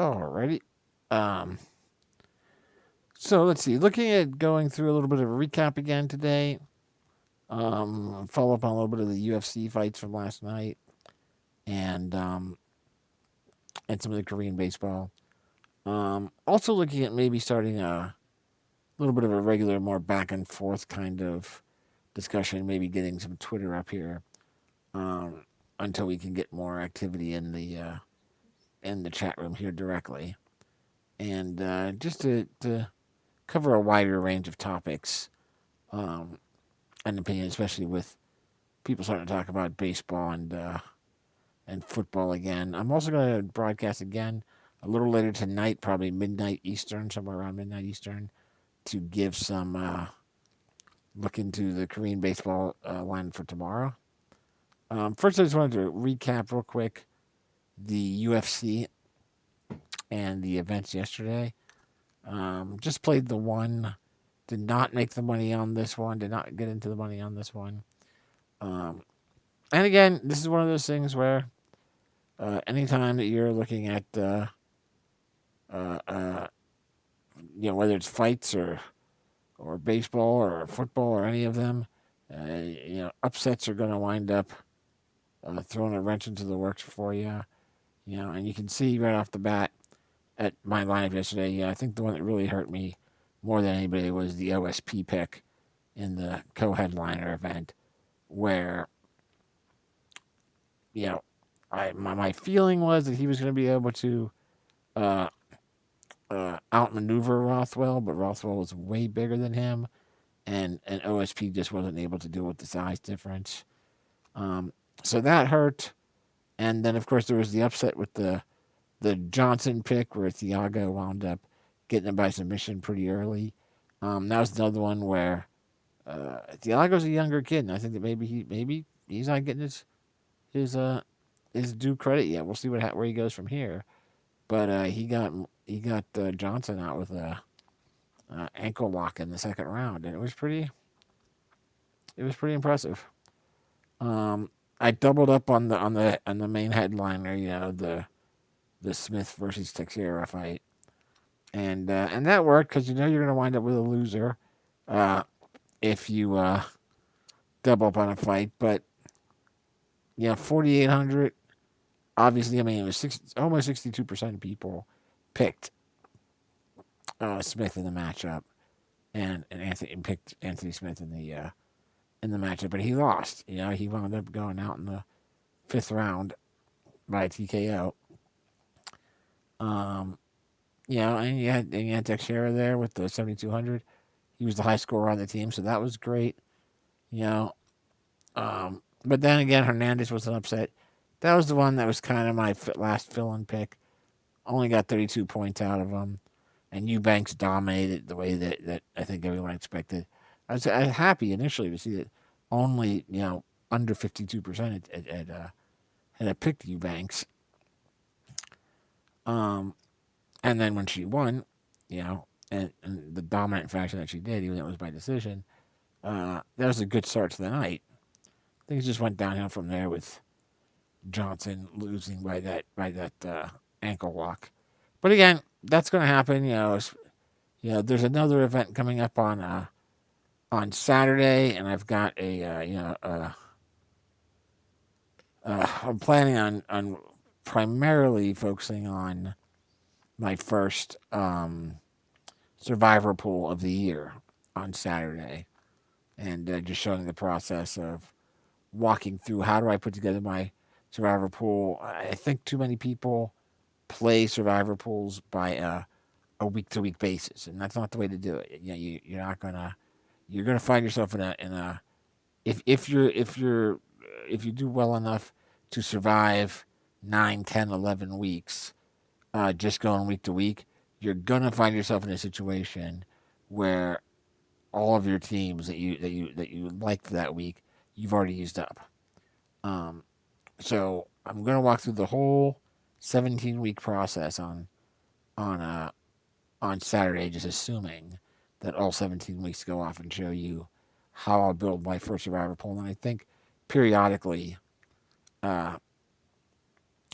Alrighty. Um, so let's see. Looking at going through a little bit of a recap again today. Follow up on a little bit of the UFC fights from last night, and and some of the Korean baseball. Also looking at maybe starting a little bit of a regular, more back and forth kind of discussion. Maybe getting some Twitter up here um, until we can get more activity in the chat room here directly, and just to cover a wider range of topics um, and opinion, especially with people starting to talk about baseball and football again. I'm also going to broadcast again a little later tonight, probably midnight Eastern, somewhere around midnight Eastern, to give some look into the Korean baseball line for tomorrow. First, I just wanted to recap real quick the UFC and the events yesterday. Just played the one, did not make the money on this one, did not get into the money on this one. Um, and again, this is one of those things where anytime that you're looking at, uh, uh, whether it's fights or baseball or football or any of them, upsets are going to wind up throwing a wrench into the works for you. And you can see right off the bat at my lineup yesterday. Yeah, I think the one that really hurt me more than anybody was the OSP pick in the co-headliner event, where you know, my feeling was that he was going to be able to uh, outmaneuver Rothwell, but Rothwell was way bigger than him, and OSP just wasn't able to deal with the size difference. Um, so that hurt. And then, of course, there was the upset with the Johnson pick where Thiago wound up getting him by submission pretty early. That was another one where Thiago's a younger kid, and I think that maybe he's not getting his his due credit yet. We'll see where he goes from here. But he got Johnson out with a ankle lock in the second round, and it was pretty impressive. Um, I doubled up on the main headliner, the Smith versus Teixeira fight, and that worked because you're gonna wind up with a loser uh, if you double up on a fight. But 4,800. Obviously, I mean it was almost 62% of people picked Smith in the matchup, and Anthony and picked Anthony Smith in the matchup, but he lost. He wound up going out in the fifth round by TKO. Um, and you had Teixeira there with the 7,200. He was the high scorer on the team, so that was great. You know, but then again, Hernandez was an upset. That was the one that was kind of my last fill-in pick. Only got 32 points out of him, and Eubanks dominated the way that I think everyone expected. I was happy initially to see that only under 52% had picked Eubanks. Um, and then when she won, and the dominant fashion that she did, even though it was by decision, that was a good start to the night. Things just went downhill from there with Johnson losing by that ankle lock. But again, that's going to happen. There's another event coming up on Saturday, and I've got I'm planning on primarily focusing on my first survivor pool of the year on Saturday, and just showing the process of walking through how do I put together my survivor pool. I think too many people play survivor pools by a week to week basis, and that's not the way to do it. You're gonna find yourself in a if you do well enough to survive 9, 10, 11 weeks, just going week to week, you're gonna find yourself in a situation where all of your teams that you liked for that week, you've already used up. Um, so I'm gonna walk through the whole 17-week process on on Saturday, just assuming that all 17 weeks go off, and show you how I'll build my first survivor pool. And I think periodically, uh,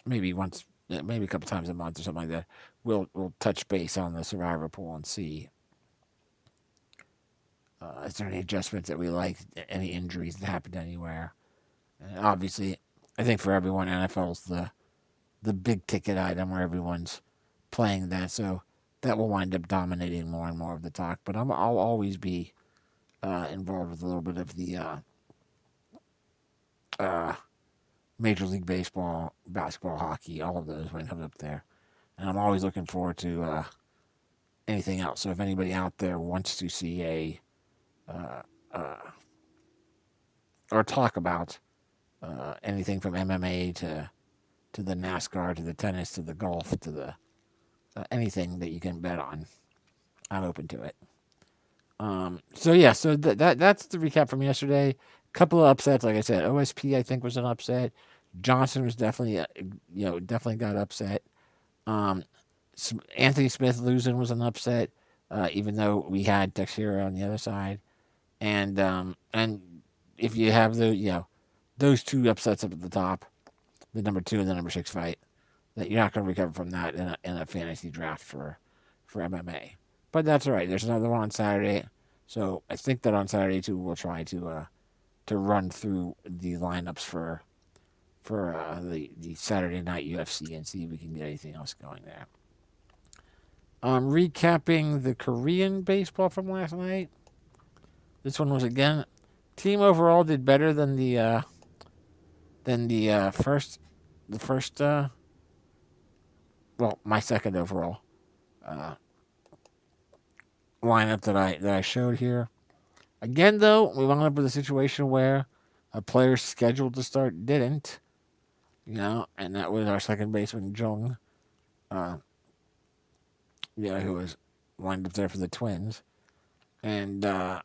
maybe once maybe a couple times a month or something like that. We'll touch base on the survivor pool and see is there any adjustments that we like, any injuries that happened anywhere. And obviously, I think for everyone, NFL's the big ticket item where everyone's playing that, so that will wind up dominating more and more of the talk. But I'll always be involved with a little bit of the uh, Major League Baseball, basketball, hockey, all of those when it comes up there. And I'm always looking forward to anything else. So if anybody out there wants to see uh, uh, or talk about anything from MMA to the NASCAR to the tennis to the golf to the anything that you can bet on, I'm open to it. So yeah, so that's the recap from yesterday. Couple of upsets, like I said, OSP I think was an upset. Johnson was definitely, definitely got upset. Um, Anthony Smith losing was an upset, even though we had Teixeira on the other side. And if you have those two upsets up at the top, the number 2 and the number 6 fight, that you're not going to recover from that in a fantasy draft for MMA. But that's all right. There's another one on Saturday, so I think that on Saturday too we'll try to run through the lineups for the Saturday night UFC and see if we can get anything else going there. Recapping the Korean baseball from last night. This one was again team overall did better than the first my second overall uh, lineup that I showed here. Again, though, we wound up with a situation where a player scheduled to start didn't, and that was our second baseman Jung, uh, who was lined up there for the Twins, and so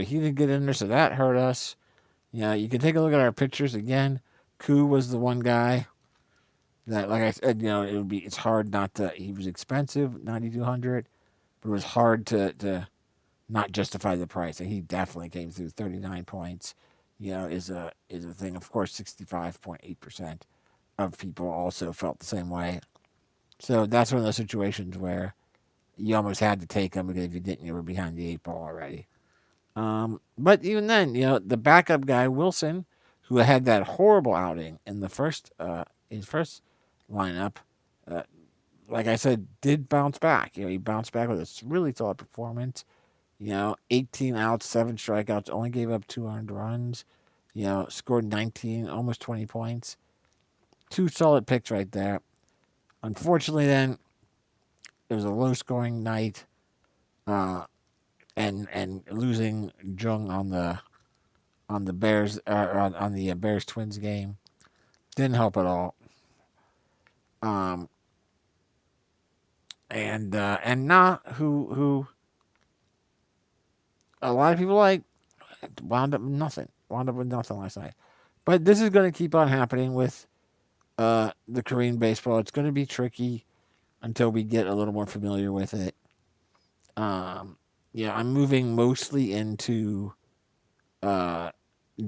he didn't get in there, so that hurt us. You can take a look at our pictures again. Koo was the one guy that, like I said, it's hard not to. He was expensive, 9,200, but it was hard to not justify the price. And he definitely came through 39 points. Is a thing. Of course, 65.8% of people also felt the same way. So that's one of those situations where you almost had to take him because if you didn't, you were behind the 8 ball already. But even then, the backup guy Wilson, who had that horrible outing in the first his first lineup, uh, like I said, did bounce back. He bounced back with a really solid performance. 18 outs, 7 strikeouts, only gave up 200 runs. Scored 19, almost 20 points. 2 solid picks right there. Unfortunately, then it was a low-scoring night, uh, and losing Jung on the Bears on the Bears Twins game didn't help at all. Um, and Na, who a lot of people like, wound up with nothing. Wound up with nothing last night. But this is going to keep on happening with the Korean baseball. It's going to be tricky until we get a little more familiar with it. I'm moving mostly into uh,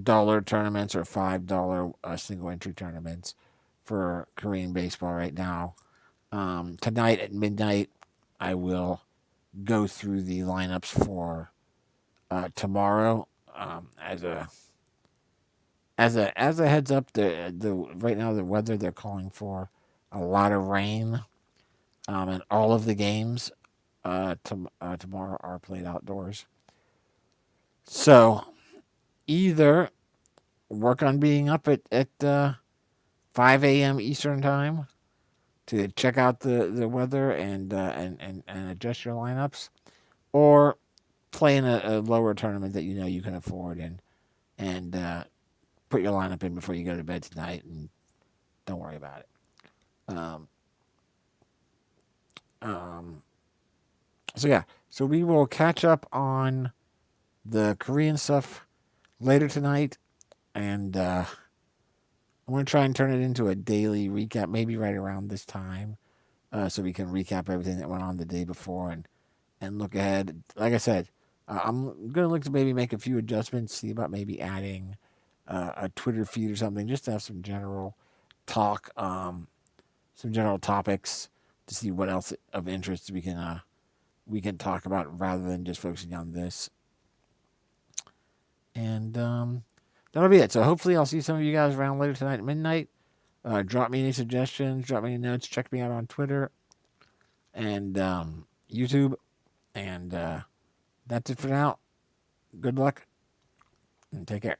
dollar tournaments or $5 single entry tournaments for Korean baseball right now. Tonight at midnight, I will go through the lineups for tomorrow. As a heads up, the right now the weather they're calling for a lot of rain, and all of the games tomorrow are played outdoors. So either work on being up at 5 a.m. Eastern time to check out the weather and adjust your lineups, or play in a lower tournament that you can afford and put your lineup in before you go to bed tonight and don't worry about it. Um, um, so we will catch up on the Korean stuff later tonight, and I'm going to try and turn it into a daily recap, maybe right around this time, so we can recap everything that went on the day before and look ahead. Like I said, I'm going to look to maybe make a few adjustments, see about maybe adding a Twitter feed or something, just to have some general talk. some general topics to see what else of interest we can talk about rather than just focusing on this. And that'll be it. So hopefully I'll see some of you guys around later tonight at midnight. Drop me any suggestions. Drop me any notes. Check me out on Twitter and YouTube. And that's it for now. Good luck and take care.